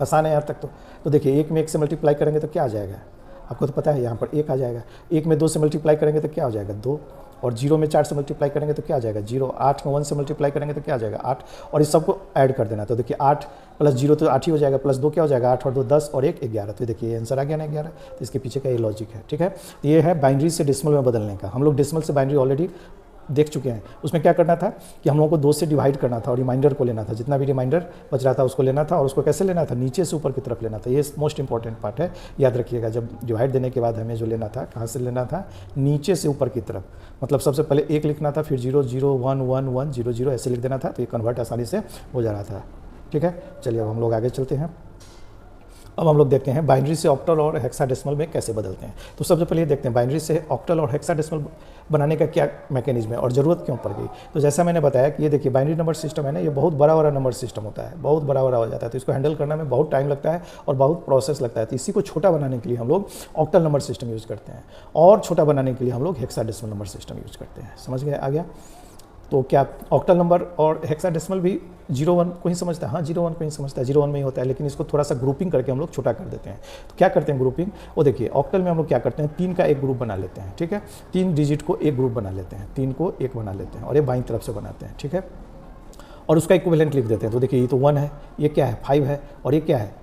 आसान है यहाँ तक। तो देखिए 1 में 1 से मल्टीप्लाई करेंगे तो क्या आ जाएगा, आपको तो पता है यहाँ पर 1 आ जाएगा, 1 में 2 से मल्टीप्लाई करेंगे तो क्या हो जाएगा 2, और 0 में 4 से मल्टीप्लाई करेंगे तो क्या आ जाएगा 0, 8 में 1 से मल्टीप्लाई करेंगे तो क्या आ जाएगा 8, और इस सबको ऐड कर देना। तो देखिए 8 + 0 तो 8 ही हो जाएगा, प्लस 2 क्या हो जाएगा 8 और 2 10 और 1 11। तो देखिए आंसर आ गया ना 11। तो इसके पीछे का ये लॉजिक है। ठीक है, ये है बाइनरी से डेसिमल में बदलने का। हम लोग डेसिमल से बाइनरी ऑलरेडी देख चुके हैं। उसमें क्या करना था कि हम लोगों को 2 से डिवाइड करना था और रिमाइंडर को लेना था, जितना भी रिमाइंडर बच रहा था उसको लेना था, और उसको कैसे लेना था, नीचे से ऊपर की तरफ लेना था। ये मोस्ट इंपॉर्टेंट पार्ट है, याद रखिएगा। जब डिवाइड देने के बाद हमें जो लेना था, कहाँ से लेना था, नीचे से ऊपर की तरफ। मतलब सबसे पहले 1 लिखना था, फिर 0 0 1 1 1 0 0 ऐसे लिख देना था, तो ये कन्वर्ट आसानी से हो जा रहा था। ठीक है, चलिए अब हम लोग आगे चलते हैं। अब हम लोग देखते हैं बाइनरी से ऑक्टल और हेक्साडेसिमल में कैसे बदलते हैं। तो सबसे पहले ये देखते हैं बाइनरी से ऑक्टल और हेक्साडेसिमल बनाने का क्या मैकेनिज्म है और ज़रूरत क्यों पड़ गई। तो जैसा मैंने बताया कि ये देखिए बाइनरी नंबर सिस्टम है ना, ये बहुत बड़ा नंबर सिस्टम होता है, बहुत बड़ा हो जाता है, तो इसको हैंडल करने में बहुत टाइम लगता है और बहुत प्रोसेस लगता है। तो इसी को छोटा बनाने के लिए हम लोग ऑक्टल नंबर सिस्टम यूज़ करते हैं, और छोटा बनाने के लिए हम लोग हेक्साडेसिमल नंबर सिस्टम यूज़ करते हैं। समझ गए, आ गया। तो क्या ऑक्टल नंबर और हेक्साडेसिमल भी 0 1 को ही समझता है? हाँ, 0 1 को ही समझता है, 0 1 में ही होता है, लेकिन इसको थोड़ा सा ग्रुपिंग करके हम लोग छोटा कर देते हैं। तो क्या करते हैं ग्रुपिंग, वो देखिए ऑक्टल में हम लोग क्या करते हैं, 3 का एक ग्रुप बना लेते हैं। ठीक है, 3 डिजिट को एक ग्रुप बना लेते हैं, 3 को एक बना लेते हैं, और ये बाईं तरफ से बनाते हैं। ठीक है, और उसका इक्विवेलेंट लिख देते हैं। तो देखिए ये तो 1 है, ये क्या है 5 है, और ये क्या है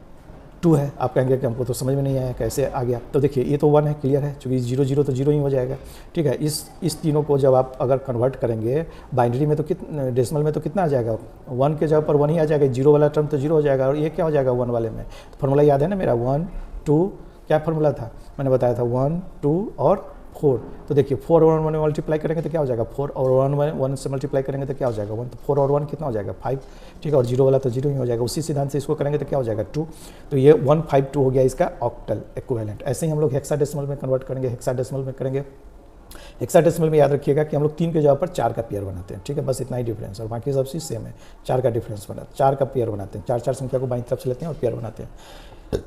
2 है। आप कहेंगे कि हमको तो समझ में नहीं आया कैसे आ गया। तो देखिए ये तो 1 है, क्लियर है, चूँकि 0 0 तो 0 ही हो जाएगा। ठीक है, इस तीनों को जब आप अगर कन्वर्ट करेंगे बाइनरी में, तो डेसिमल में तो कितना आ जाएगा, 1 के जगह पर 1 ही आ जाएगा, 0 वाला टर्म तो 0 हो जाएगा, और ये क्या हो जाएगा 1 वाले में। तो फार्मूला याद है ना मेरा, 1 2, क्या फार्मूला था, मैंने बताया था 1 2 और 4। तो देखिए 4 और 1 मल्टीप्लाई करेंगे तो क्या हो जाएगा, 4 और 1 से मल्टीप्लाई करेंगे तो क्या हो जाएगा 1, तो 4 और 1 कितना हो जाएगा 5। ठीक है, और 0 वाला तो 0 ही हो जाएगा। उसी सिद्धांत से इसको करेंगे तो क्या हो जाएगा 2। तो ये 1 5 2 हो गया इसका ऑक्टल इक्विवेलेंट। ऐसे ही हम लोग हेक्साडेसिमल में कन्वर्ट करेंगे, हेक्साडेसिमल में करेंगे। हेक्साडेसिमल में याद रखिएगा कि हम लोग 3 के जगह पर 4 का पेयर बनाते हैं। ठीक है, बस इतना ही डिफरेंस, और बाकी सब चीज़ सेम है। 4 का डिफरेंस बना, 4 का पेयर बनाते हैं, 4 संख्या को बाईं तरफ से लेते हैं और पेयर बनाते हैं।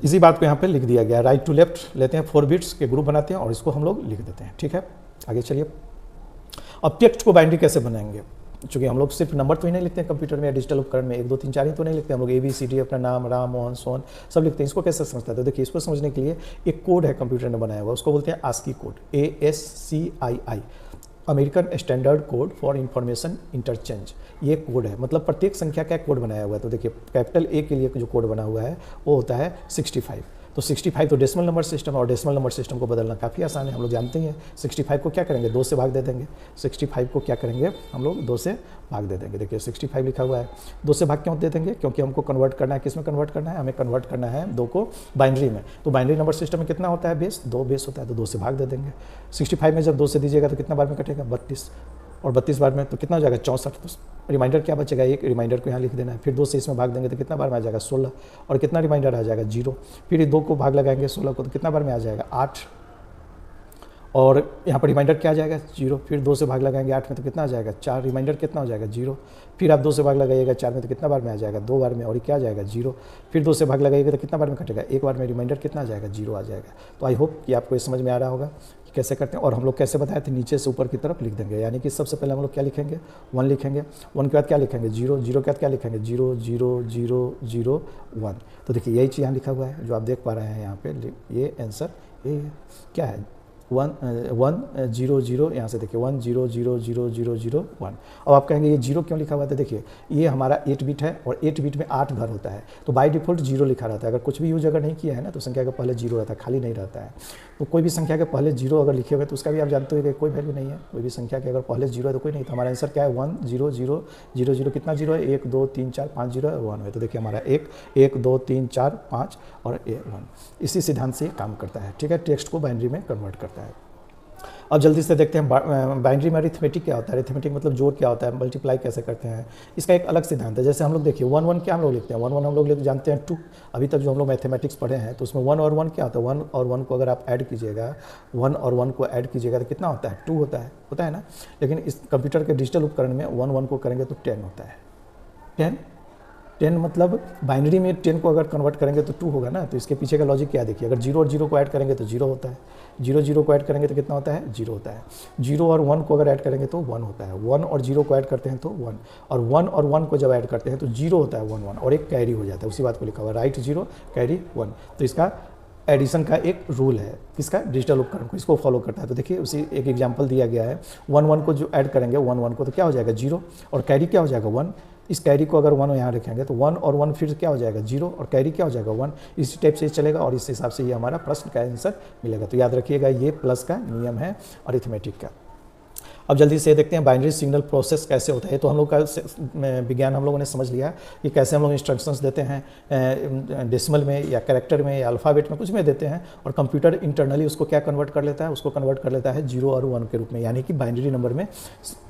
इसी बात को यहाँ पे लिख दिया गया, राइट टू लेफ्ट लेते हैं, 4 बिट्स के ग्रुप बनाते हैं और इसको हम लोग लिख देते हैं। ठीक है, आगे चलिए। अब टेक्स्ट को बाइनरी कैसे बनाएंगे, चूँकि हम लोग सिर्फ नंबर तो ही नहीं लिखते हैं कंप्यूटर में या डिजिटल उपकरण में, 1 2 3 4 ही तो नहीं लिखते, हम लोग ABCD अपना नाम, राम मोहन सोहन सब लिखते हैं। इसको कैसे समझता है, तो देखिए इसको समझने के लिए एक कोड है कंप्यूटर ने बनाया हुआ, उसको बोलते हैं ASCII code, ASCII, American standard code for information interchange. ये कोड है, मतलब प्रत्येक संख्या का कोड बनाया हुआ है। तो देखिए कैपिटल A के लिए जो कोड बना हुआ है वो होता है 65। तो 65 तो डेसिमल नंबर सिस्टम, और डेसिमल नंबर सिस्टम को बदलना काफ़ी आसान है, हम लोग जानते ही हैं। 65 को क्या करेंगे, 2 से भाग दे देंगे। 65 को क्या करेंगे हम लोग, 2 से भाग दे देंगे। देखिए 65 लिखा हुआ है, 2 से भाग क्यों दे देंगे, क्योंकि हमको कन्वर्ट करना है, किस में कन्वर्ट करना है, हमें कन्वर्ट करना है 2 को बाइनरी में। तो बाइनरी नंबर सिस्टम में कितना होता है बेस, 2 बेस होता है, तो 2 से भाग दे देंगे। 65 में जब 2 से दीजिएगा तो कितना बार में कटेगा, 32, और 32 बार में तो कितना हो जाएगा 64। तो रिमाइंडर क्या बचेगा, एक रिमाइंडर को यहाँ लिख देना है। फिर 2 से इसमें भाग देंगे तो कितना बार में आ जाएगा 16, और कितना रिमाइंडर आ जाएगा 0। फिर 2 को भाग लगाएंगे 16 को तो कितना बार में आ जाएगा 8, और यहाँ पर रिमाइंडर क्या आ जाएगा 0। फिर 2 से भाग लगाएंगे 8 में तो कितना आ जाएगा 4, रिमाइंडर कितना हो जाएगा 0। फिर आप 2 से भाग लगाइएगा 4 में तो कितना बार में आ जाएगा 2 बार में, और क्या आ जाएगा 0। फिर 2 से भाग लगाइएगा तो कितना बार में कटेगा 1 बार में, रिमाइंडर कितना आ जाएगा 0 आ जाएगा। तो आई होप कि आपको ये समझ में आ रहा होगा कि कैसे करते हैं। और हम लोग कैसे बताए थे, नीचे से ऊपर की तरफ लिख देंगे, यानी कि सबसे पहले हम लोग क्या लिखेंगे 1 लिखेंगे, 1 के बाद क्या लिखेंगे 0, 0 के बाद क्या लिखेंगे 0 0 0 0 1। तो देखिए यही चीज़ यहाँ लिखा हुआ है जो आप देख पा रहे हैं यहाँ पे, ये आंसर ये क्या है 1 1 0 0, यहाँ से देखिए 1 0 0 0 0 0 1। अब आप कहेंगे ये 0 क्यों लिखा हुआ है, तो देखिए ये हमारा 8 बिट है, और 8 बिट में 8 घर होता है, तो बाय डिफ़ॉल्ट 0 लिखा रहता है। अगर कुछ भी यूज अगर नहीं किया है ना तो संख्या के पहले 0 रहता है, खाली नहीं रहता है। तो कोई भी संख्या के पहले 0 अगर लिखे हुए तो उसका भी आप जानते हो कि कोई वैल्यू नहीं है। कोई भी संख्या के अगर पहले 0 है तो कोई नहीं, तो हमारा आंसर क्या है 1 0 0 0 0। कितना 0 है, 1 2 3 4 5 0 है, 1 है। तो देखिए हमारा 1 1 2 3 4 5 और 1। इसी सिद्धांत से काम करता है। ठीक है, टेक्स्ट को बाइनरी में कन्वर्ट करता है। अब जल्दी से देखते हैं बाइनरी में अरिथमेटिक क्या होता है। अरिथमेटिक मतलब जोड़ क्या होता है, मल्टीप्लाई कैसे करते हैं, इसका एक अलग सिद्धांत है। जैसे हम लोग देखिए 1 1 क्या हम लोग लिखते हैं, 1 1 हम लोग जानते हैं 2। अभी तक जो हम लोग मैथमेटिक्स पढ़े हैं तो उसमें 1 और 1 क्या होता है, 1 और 1 को अगर आप ऐड कीजिएगा, 1 और 1 को ऐड कीजिएगा तो कितना होता है 2 होता है ना। लेकिन इस कंप्यूटर के डिजिटल उपकरण में 1 1 को करेंगे तो 10 होता है। 10 मतलब बाइनरी में 10 को अगर कन्वर्ट करेंगे तो 2 होगा ना। तो इसके पीछे का लॉजिक क्या देखिए, अगर 0 और 0 को ऐड करेंगे तो 0 होता है, 0 0 को ऐड करेंगे तो कितना होता है 0 होता है। 0 और 1 को अगर ऐड करेंगे तो 1 होता है, 1 और 0 को ऐड करते हैं तो 1, और 1 और 1 को जब ऐड करते हैं तो 0 होता है 1 1, और एक कैरी हो जाता है। उसी बात को लिखा हुआ राइट 0 कैरी 1। तो इसका एडिशन का एक रूल है, किसका, डिजिटल उपकरण को, इसको फॉलो करता है। तो देखिए उसी एक एग्जांपल दिया गया है, 1 1 को जो ऐड करेंगे 1 1 को तो क्या हो जाएगा 0, और कैरी क्या हो जाएगा 1। इस कैरी को अगर 1 यहाँ रखेंगे तो 1 और 1 फिर क्या हो जाएगा 0, और कैरी क्या हो जाएगा 1। इसी टाइप से चलेगा, और इस हिसाब से ये हमारा प्रश्न का आंसर मिलेगा। तो याद रखिएगा ये प्लस का नियम है अरिथमेटिक का। अब जल्दी से देखते हैं बाइनरी सिग्नल प्रोसेस कैसे होता है। ये तो हम लोग का विज्ञान हम लोगों ने समझ लिया कि कैसे हम लोग इंस्ट्रक्शंस देते हैं डेसिमल में या कैरेक्टर में या अल्फ़ाबेट में, कुछ में देते हैं, और कंप्यूटर इंटरनली उसको क्या कन्वर्ट कर लेता है, उसको कन्वर्ट कर लेता है 0 और 1 के रूप में, यानी कि बाइनरी नंबर में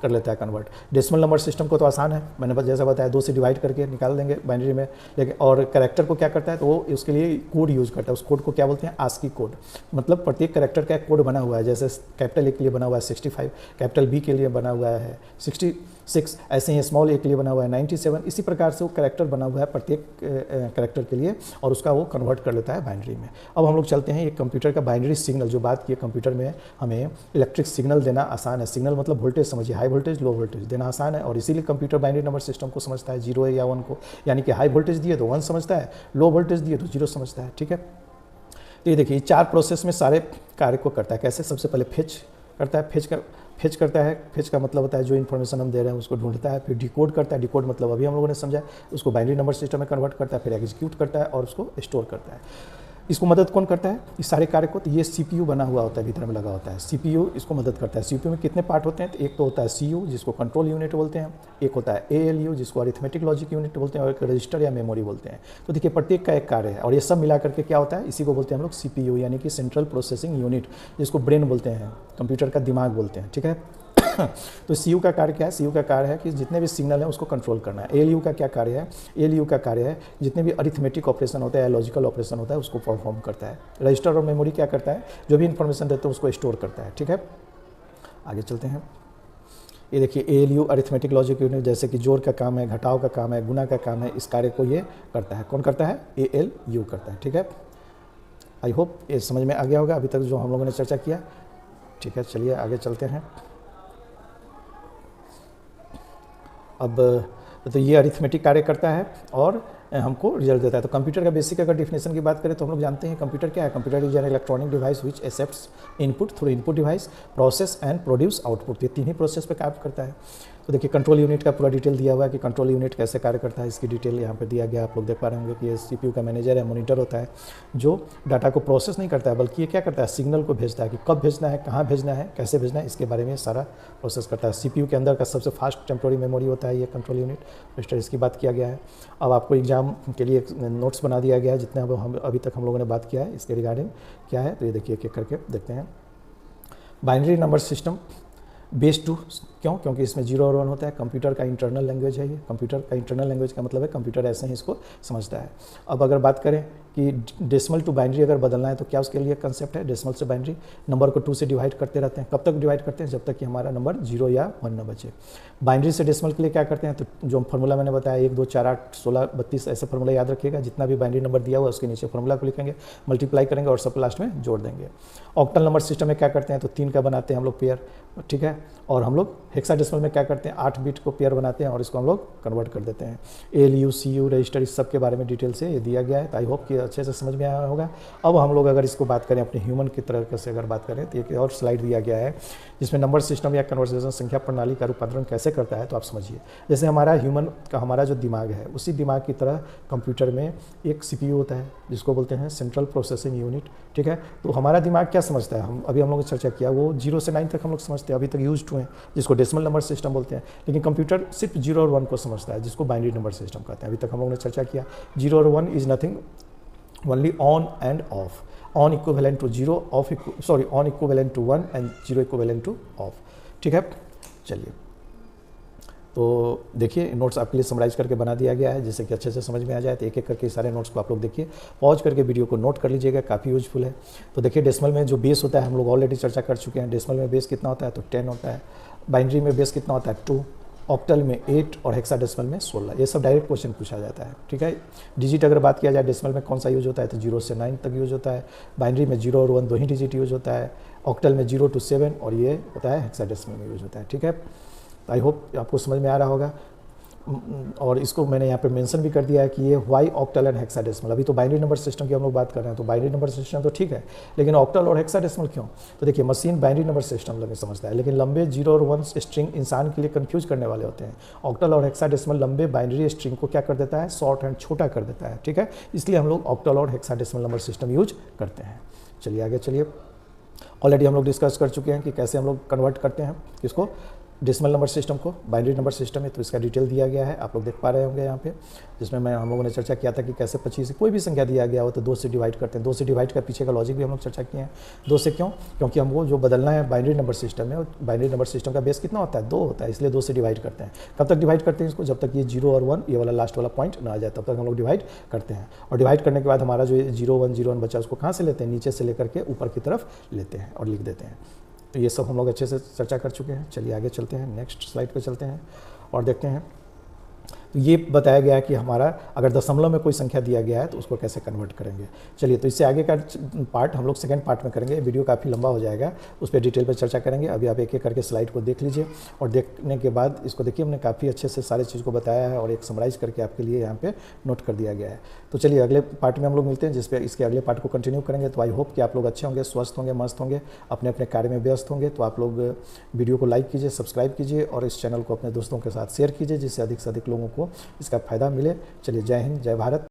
कर लेता है कन्वर्ट। डेसिमल नंबर सिस्टम को तो आसान है, मैंने बस जैसा बताया 2 से डिवाइड करके निकाल देंगे बाइनरी में, लेकिन और कैरेक्टर को क्या करता है तो वो उसके लिए कोड यूज़ करता है। उस कोड को क्या बोलते हैं, आस्की कोड, मतलब प्रत्येक कैरेक्टर का एक कोड बना हुआ है। जैसे कैपिटल ए के लिए बना हुआ है 65, कैपिटल बी के लिए बना हुआ है 66, ऐसे ही स्मॉल ए के लिए बना हुआ है 97। इसी प्रकार से वो कैरेक्टर बना हुआ है प्रत्येक कैरेक्टर के लिए, और उसका वो कन्वर्ट कर लेता है बाइनरी में। अब हम लोग चलते हैं एक कंप्यूटर का बाइनरी सिग्नल, जो बात की कंप्यूटर में हमें इलेक्ट्रिक सिग्नल देना आसान है। सिग्नल मतलब वोल्टेज समझिए, हाई वोल्टेज लो वोल्टेज देना आसान है, और इसीलिए कंप्यूटर बाइनरी नंबर सिस्टम को समझता है 0 या 1 को, यानी कि हाई वोल्टेज दिए तो 1 समझता है, लो वोल्टेज दिए तो 0 समझता है। ठीक है, तो ये देखिए 4 प्रोसेस में सारे कार्य को करता है। कैसे, सबसे पहले फेच करता है, फेच करता है, फेच का मतलब होता है जो इन्फॉर्मेशन हम दे रहे हैं उसको ढूंढता है, फिर डिकोड करता है, डिकोड मतलब अभी हम लोगों ने समझा, उसको बाइनरी नंबर सिस्टम में कन्वर्ट करता है, फिर एग्जीक्यूट करता है और उसको स्टोर करता है। इसको मदद कौन करता है इस सारे कार्य को, तो ये सीपीयू बना हुआ होता है, भीतर में लगा होता है सीपीयू, इसको मदद करता है। सीपीयू में कितने पार्ट होते हैं, तो एक तो होता है सीयू जिसको कंट्रोल यूनिट बोलते हैं, एक होता है एएलयू जिसको अरिथमेटिक लॉजिक यूनिट बोलते हैं, और एक रजिस्टर या मेमोरी बोलते हैं। तो देखिए प्रत्येक का एक कार्य है, और ये सब मिला करके क्या होता है, इसी को बोलते हैं हम लोग सीपीयू, यानी कि सेंट्रल प्रोसेसिंग यूनिट, जिसको ब्रेन बोलते हैं, कंप्यूटर का दिमाग बोलते हैं। ठीक है, तो सीयू का कार्य क्या है, सीयू का कार्य है कि जितने भी सिग्नल हैं उसको कंट्रोल करना है। एएलयू का क्या कार्य है, एएलयू का कार्य है जितने भी अरिथमेटिक ऑपरेशन होता है, लॉजिकल ऑपरेशन होता है, उसको परफॉर्म करता है। रजिस्टर और मेमोरी क्या करता है, जो भी इंफॉर्मेशन देते हैं उसको स्टोर करता है। ठीक है, आगे चलते हैं। ये देखिए एएलयू अरिथमेटिक लॉजिक यूनिट, जैसे कि जोड़ का काम है, घटाव का काम है, गुना का काम है, इस कार्य को ये करता है। कौन करता है, एएलयू करता है। ठीक है, आई होप ये समझ में आ गया होगा अभी तक जो हम लोगों ने चर्चा किया। ठीक है, चलिए आगे चलते हैं। अब तो ये अरिथमेटिक कार्य करता है और हमको रिजल्ट देता है। तो कंप्यूटर का बेसिक अगर डिफिनेशन की बात करें तो हम लोग जानते हैं कंप्यूटर क्या है। Computer is an electronic device which accepts input through input device, process and produce output. ये 3 ही प्रोसेस पे काम करता है। तो देखिए कंट्रोल यूनिट का पूरा डिटेल दिया हुआ है कि कंट्रोल यूनिट कैसे कार्य करता है, इसकी डिटेल यहाँ पे दिया गया। आप लोग देख पा रहे होंगे कि ये सीपीयू का मैनेजर है, मॉनिटर होता है, जो डाटा को प्रोसेस नहीं करता है बल्कि ये क्या करता है, सिग्नल को भेजता है कि कब भेजना है, कहाँ भेजना है, कैसे भेजना है, इसके बारे में सारा प्रोसेस करता है। सीपीयू के अंदर का सबसे फास्ट टेम्पोररी मेमोरी होता है ये कंट्रोल यूनिट, रजिस्टर, इसकी बात किया गया है। अब आपको एग्जाम के लिए नोट्स बना दिया गया है, जितने हम अभी तक हम लोगों ने बात किया है इसके रिगार्डिंग क्या है। तो ये देखिए एक करके देखते हैं। Binary number system base two, क्योंकि इसमें 0 और 1 होता है। कंप्यूटर का इंटरनल लैंग्वेज है ये। कंप्यूटर का इंटरनल लैंग्वेज का मतलब है कंप्यूटर ऐसे ही इसको समझता है। अब अगर बात करें कि डेसिमल टू बाइनरी अगर बदलना है तो क्या उसके लिए कंसेप्ट है, डेसिमल से बाइनरी नंबर को 2 से डिवाइड करते रहते हैं। कब तक डिवाइड करते हैं, जब तक कि हमारा नंबर 0 या 1 न बचे। बाइनरी से डेसिमल के लिए क्या करते हैं, तो जो फॉर्मूला मैंने बताया 1 2 4 8 16 32 ऐसे फॉर्मूला याद रखिएगा। जितना भी बाइनरी नंबर दिया हुआ है उसके नीचे फॉर्मूला को लिखेंगे, मल्टीप्लाई करेंगे और सब लास्ट में जोड़ देंगे। ऑक्टल नंबर सिस्टम में क्या करते हैं, तो 3 का बनाते हैं हम लोग पेयर, ठीक है। और हम लोग हेक्साडेसिमल में क्या करते हैं, 8 बिट को पेयर बनाते हैं और इसको हम लोग कन्वर्ट कर देते हैं। एएलयू, सीयू, रजिस्टर, इस सब के बारे में डिटेल से ये दिया गया है। आई होप कि अच्छे से समझ में आया होगा। अब हम लोग अगर इसको बात करें अपने ह्यूमन की तरह से अगर बात करें तो एक और स्लाइड दिया गया है जिसमें नंबर सिस्टम या कन्वर्सेशन संख्या प्रणाली का रूपांतरण कैसे करता है। तो आप समझिए, जैसे हमारा ह्यूमन का हमारा जो दिमाग है उसी दिमाग की तरह कंप्यूटर में एक सीपीयू होता है जिसको बोलते हैं सेंट्रल प्रोसेसिंग यूनिट, ठीक है। तो हमारा दिमाग क्या समझता है, हम लोगों ने चर्चा किया, वो 0 से 9 तक हम लोग समझते हैं, अभी तक यूज हुए हैं, जिसको डेसिमल नंबर सिस्टम बोलते हैं। लेकिन कंप्यूटर सिर्फ 0 और 1 को समझता है, जिसको बाइनरी नंबर सिस्टम कहते हैं। अभी तक हम लोगों ने चर्चा किया 0 और 1 is nothing, only on and off. On equivalent to 0, on equivalent to 1 and 0 equivalent to off, ठीक है। चलिए, तो देखिए नोट्स आपके लिए समराइज करके बना दिया गया है जिससे कि अच्छे से समझ में आ जाए। तो एक एक करके सारे नोट्स को आप लोग देखिए, पॉज करके वीडियो को नोट कर लीजिएगा, काफ़ी यूजफुल है। तो देखिए डेसिमल में जो बेस होता है हम लोग ऑलरेडी चर्चा कर चुके हैं। डेसिमल में बेस कितना होता है, तो 10 होता है। बाइनरी में बेस कितना होता है, 2। ऑक्टल में 8 और हेक्साडेसिमल में 16। ये सब डायरेक्ट क्वेश्चन पूछा जाता है, ठीक है। डिजिट अगर बात किया जाए डेसिमल में कौन सा यूज होता है, तो 0 से 9 तक यूज होता है। बाइनरी में 0 और 1 दो ही डिजिट यूज होता है। ऑक्टल में 0 to 7 और ये होता है हेक्साडेसिमल में यूज होता है, ठीक है। आई होप आपको समझ में आ रहा होगा। और इसको मैंने यहाँ पे मेंशन भी कर दिया है कि ये वाई ऑक्टल एंड हेक्साडेसिमल। अभी तो बाइनरी नंबर सिस्टम की हम लोग बात कर रहे हैं, तो बाइनरी नंबर सिस्टम तो ठीक है, लेकिन ऑक्टल और हेक्साडेसिमल क्यों। तो देखिए मशीन बाइनरी नंबर सिस्टम लगे समझता है, लेकिन लंबे 0 और 1 स्ट्रिंग इंसान के लिए कंफ्यूज करने वाले होते हैं। ऑक्टल और हेक्साडेसिमल लंबे बाइनरी स्ट्रिंग को क्या कर देता है, शॉर्ट एंड छोटा कर देता है, ठीक है। इसलिए हम लोग ऑक्टल और हेक्साडेसिमल नंबर सिस्टम यूज करते हैं। चलिए आगे चलिए। ऑलरेडी हम लोग डिस्कस कर चुके हैं कि कैसे हम लोग कन्वर्ट करते हैं इसको डेसिमल नंबर सिस्टम को बाइनरी नंबर सिस्टम है, तो इसका डिटेल दिया गया है, आप लोग देख पा रहे होंगे यहाँ पे, जिसमें हम लोगों ने चर्चा किया था कि कैसे 25 कोई भी संख्या दिया गया हो तो 2 से डिवाइड करते हैं। 2 से डिवाइड का पीछे का लॉजिक भी हम लोग चर्चा किए हैं। 2 से क्यों? क्योंकि हमको जो बदलना है बाइनरी नंबर सिस्टम है, बाइनरी नंबर सिस्टम का बेस कितना होता है? 2 होता है, इसलिए 2 से डिवाइड करते हैं। कब तक डिवाइड करते हैं इसको? जब तक ये 0 और 1 ये वाला लास्ट वाला पॉइंट ना आ जाए, तब तक हम लोग डिवाइड करते हैं। और डिवाइड करने के बाद हमारा जो 0 1 बचा उसको कहाँ से लेते हैं? नीचे से लेकर के ऊपर की तरफ लेते हैं और लिख देते हैं। तो ये सब हम लोग अच्छे से चर्चा कर चुके हैं। चलिए आगे चलते हैं, नेक्स्ट स्लाइड पे चलते हैं और देखते हैं। तो ये बताया गया है कि हमारा अगर दशमलव में कोई संख्या दिया गया है तो उसको कैसे कन्वर्ट करेंगे। चलिए, तो इससे आगे का पार्ट हम लोग सेकंड पार्ट में करेंगे। वीडियो काफ़ी लंबा हो जाएगा, उस पर डिटेल पे चर्चा करेंगे। अभी आप एक एक करके स्लाइड को देख लीजिए और देखने के बाद इसको देखिए, हमने काफ़ी अच्छे से सारे चीज़ को बताया है और एक समराइज करके आपके लिए यहाँ पे नोट कर दिया गया है। तो चलिए अगले पार्ट में हम लोग मिलते हैं, जिस पे इसके अगले पार्ट को कंटिन्यू करेंगे। तो आई होप कि आप लोग अच्छे होंगे, स्वस्थ होंगे, मस्त होंगे, अपने अपने कार्य में व्यस्त होंगे। तो आप लोग वीडियो को लाइक कीजिए, सब्सक्राइब कीजिए और इस चैनल को अपने दोस्तों के साथ शेयर कीजिए, जिससे अधिक से अधिक लोगों को इसका फायदा मिले। चलिए, जय हिंद, जय भारत।